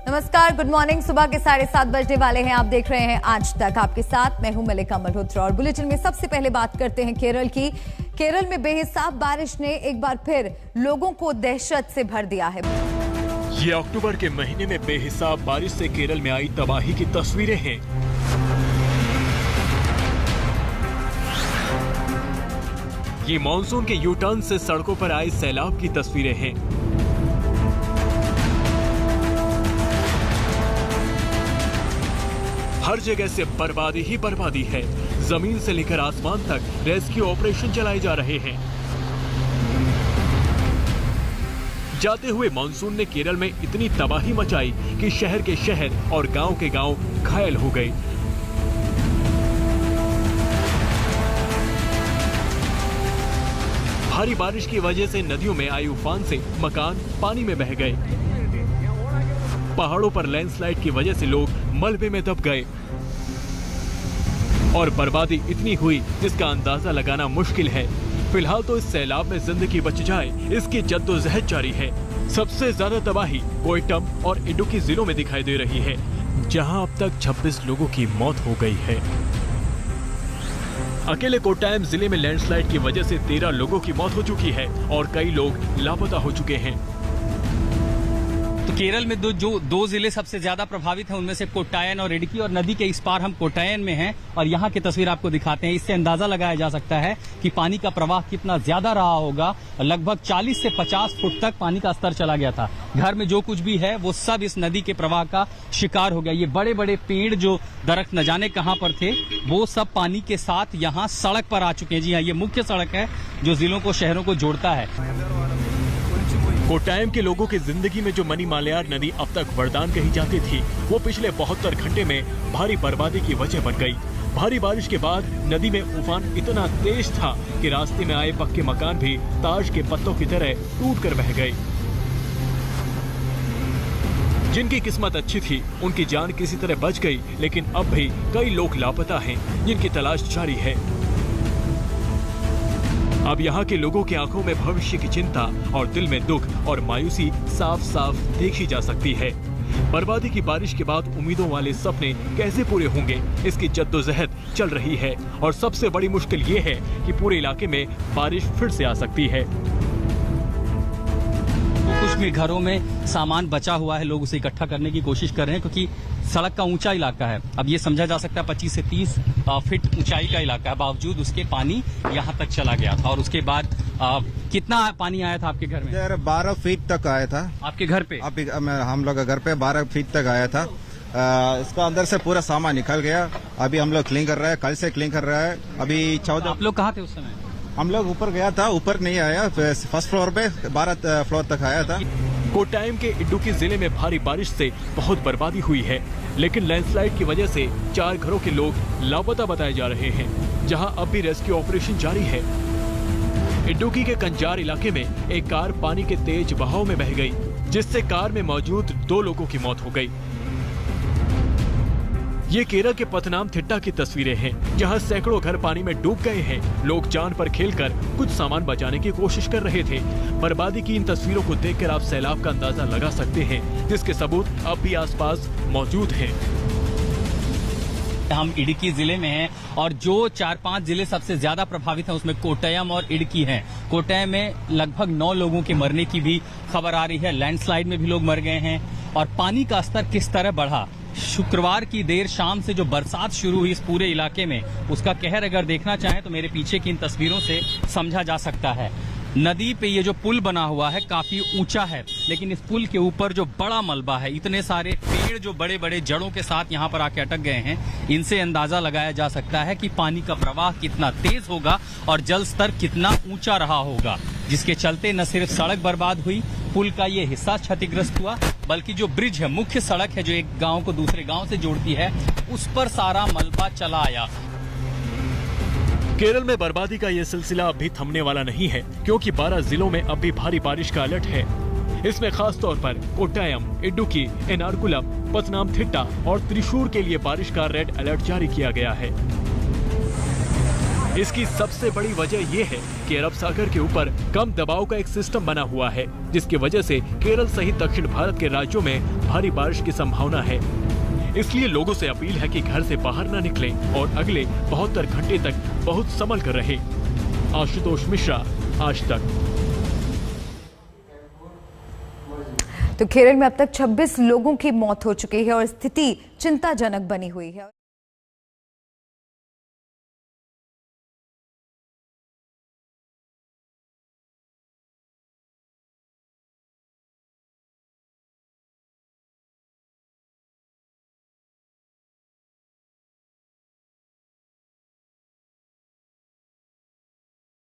नमस्कार, good morning. सुबह के 7:30 बजने वाले हैं। आप देख रहे हैं आज तक। आपके साथ मैं हूं मलिका मल्होत्रा और बुलेटिन में सबसे पहले बात करते हैं केरल की। केरल में बेहिसाब बारिश ने एक बार फिर लोगों को दहशत से भर दिया है। ये अक्टूबर के महीने में बेहिसाब बारिश से केरल में आई तबाही की तस्वीरें हैं। ये मॉनसून के यू टर्न से सड़कों पर आए सैलाब की तस्वीरें हैं। हर जगह से बर्बादी ही बर्बादी है। जमीन से लेकर आसमान तक रेस्क्यू ऑपरेशन चलाए जा रहे हैं। जाते हुए मॉनसून ने केरल में इतनी तबाही मचाई कि शहर के शहर और गांव के गांव घायल हो गए। भारी बारिश की वजह से नदियों में आई उफान से मकान पानी में बह गए। पहाड़ों पर लैंडस्लाइड की वजह से लोग मलबे में दब गए और बर्बादी इतनी हुई जिसका अंदाजा लगाना मुश्किल है। फिलहाल तो इस सैलाब में जिंदगी बच जाए इसकी जद्दोजहद जारी है। सबसे ज्यादा तबाही कोयटम और इडुक्की जिलों में दिखाई दे रही है, जहां अब तक 26 लोगों की मौत हो गई है। अकेले कोट्टायम जिले में लैंडस्लाइड की वजह से 13 लोगों की मौत हो चुकी है और कई लोग लापता हो चुके हैं। तो केरल में दो जिले सबसे ज्यादा प्रभावित हैं, उनमें से कोट्टायम और इडुक्की, और नदी के इस पार हम कोट्टायम में हैं और यहाँ की तस्वीर आपको दिखाते हैं। इससे अंदाजा लगाया जा सकता है कि पानी का प्रवाह कितना ज्यादा रहा होगा। लगभग 40 से 50 फुट तक पानी का स्तर चला गया था। घर में जो कुछ भी है वो सब इस नदी के प्रवाह का शिकार हो गया। ये बड़े बड़े पेड़ जो दरख्त न जाने कहाँ पर थे वो सब पानी के साथ यहाँ सड़क पर आ चुके हैं। जी हाँ, ये मुख्य सड़क है जो जिलों को शहरों को जोड़ता है। कोट्टायम के लोगों की जिंदगी में जो मनी मालयार नदी अब तक वरदान कही जाती थी, वो पिछले 72 घंटे में भारी बर्बादी की वजह बन गई। भारी बारिश के बाद नदी में उफान इतना तेज था कि रास्ते में आए पक्के मकान भी ताश के पत्तों की तरह टूटकर बह गए। जिनकी किस्मत अच्छी थी उनकी जान किसी तरह बच गई, लेकिन अब भी कई लोग लापता हैं जिनकी तलाश जारी है। अब यहाँ के लोगों की आंखों में भविष्य की चिंता और दिल में दुख और मायूसी साफ साफ देखी जा सकती है। बर्बादी की बारिश के बाद उम्मीदों वाले सपने कैसे पूरे होंगे, इसकी जद्दोजहद चल रही है। और सबसे बड़ी मुश्किल ये है कि पूरे इलाके में बारिश फिर से आ सकती है। कुछ भी घरों में सामान बचा हुआ है, लोग उसे इकट्ठा करने की कोशिश कर रहे हैं, क्योंकि सड़क का ऊंचा इलाका है। अब ये समझा जा सकता है 25 से 30 फीट ऊंचाई का इलाका है, बावजूद उसके पानी यहाँ तक चला गया था। और उसके बाद कितना पानी आया था आपके घर में? 12 फीट तक आया था। आपके घर पे? हम लोग घर पे 12 फीट तक आया था। इसका अंदर से पूरा सामान निकल गया। अभी हम लोग क्लीन कर रहे हैं, कल से क्लीन कर रहा है। अभी 14। आप लोग कहाँ थे उस समय? हम लोग ऊपर गया था, ऊपर नहीं आया, फर्स्ट फ्लोर पे 12 फ्लोर तक आया था। कोट्टायम के इडुक्की जिले में भारी बारिश से बहुत बर्बादी हुई है, लेकिन लैंडस्लाइड की वजह से 4 घरों के लोग लापता बताए जा रहे हैं, जहां अब भी रेस्क्यू ऑपरेशन जारी है। इडुक्की के कंजार इलाके में एक कार पानी के तेज बहाव में बह गई, जिससे कार में मौजूद 2 लोगों की मौत हो गई। ये केरल के पथनामथिट्टा की तस्वीरें हैं, जहां सैकड़ों घर पानी में डूब गए हैं। लोग जान पर खेलकर कुछ सामान बचाने की कोशिश कर रहे थे। बर्बादी की इन तस्वीरों को देखकर आप सैलाब का अंदाजा लगा सकते हैं, जिसके सबूत अब भी आसपास मौजूद हैं। हम इडुक्की जिले में हैं और जो 4-5 जिले सबसे ज्यादा प्रभावित हैं उसमें कोट्टायम और इडुक्की हैं। कोट्टायम में लगभग 9 लोगों के मरने की भी खबर आ रही है। लैंडस्लाइड में भी लोग मर गए हैं। और पानी का स्तर किस तरह बढ़ा, शुक्रवार की देर शाम से जो बरसात शुरू हुई इस पूरे इलाके में, उसका कहर अगर देखना चाहें तो मेरे पीछे की इन तस्वीरों से समझा जा सकता है। नदी पे ये जो पुल बना हुआ है काफी ऊंचा है, लेकिन इस पुल के ऊपर जो बड़ा मलबा है, इतने सारे पेड़ जो बड़े बड़े जड़ों के साथ यहाँ पर आके अटक गए हैं, इनसे अंदाजा लगाया जा सकता है कि पानी का प्रवाह कितना तेज होगा और जल स्तर कितना ऊंचा रहा होगा, जिसके चलते न सिर्फ सड़क बर्बाद हुई, पुल का ये हिस्सा क्षतिग्रस्त हुआ, बल्कि जो ब्रिज है, मुख्य सड़क है जो एक गांव को दूसरे गांव से जोड़ती है, उस पर सारा मलबा चला आया। केरल में बर्बादी का ये सिलसिला अभी थमने वाला नहीं है, क्योंकि 12 जिलों में अब भी भारी बारिश का अलर्ट है। इसमें खास तौर पर कोट्टायम, इडुक्की, एर्नाकुलम, पथनामथिट्टा और त्रिशूर के लिए बारिश का रेड अलर्ट जारी किया गया है। इसकी सबसे बड़ी वजह ये है कि अरब सागर के ऊपर कम दबाव का एक सिस्टम बना हुआ है, जिसकी वजह से केरल सहित दक्षिण भारत के राज्यों में भारी बारिश की संभावना है। इसलिए लोगों से अपील है कि घर से बाहर न निकलें और अगले 72 घंटे तक बहुत संभल कर रहें। आशुतोष मिश्रा, आज तक। तो केरल में अब तक 26 लोगों की मौत हो चुकी है और स्थिति चिंताजनक बनी हुई है।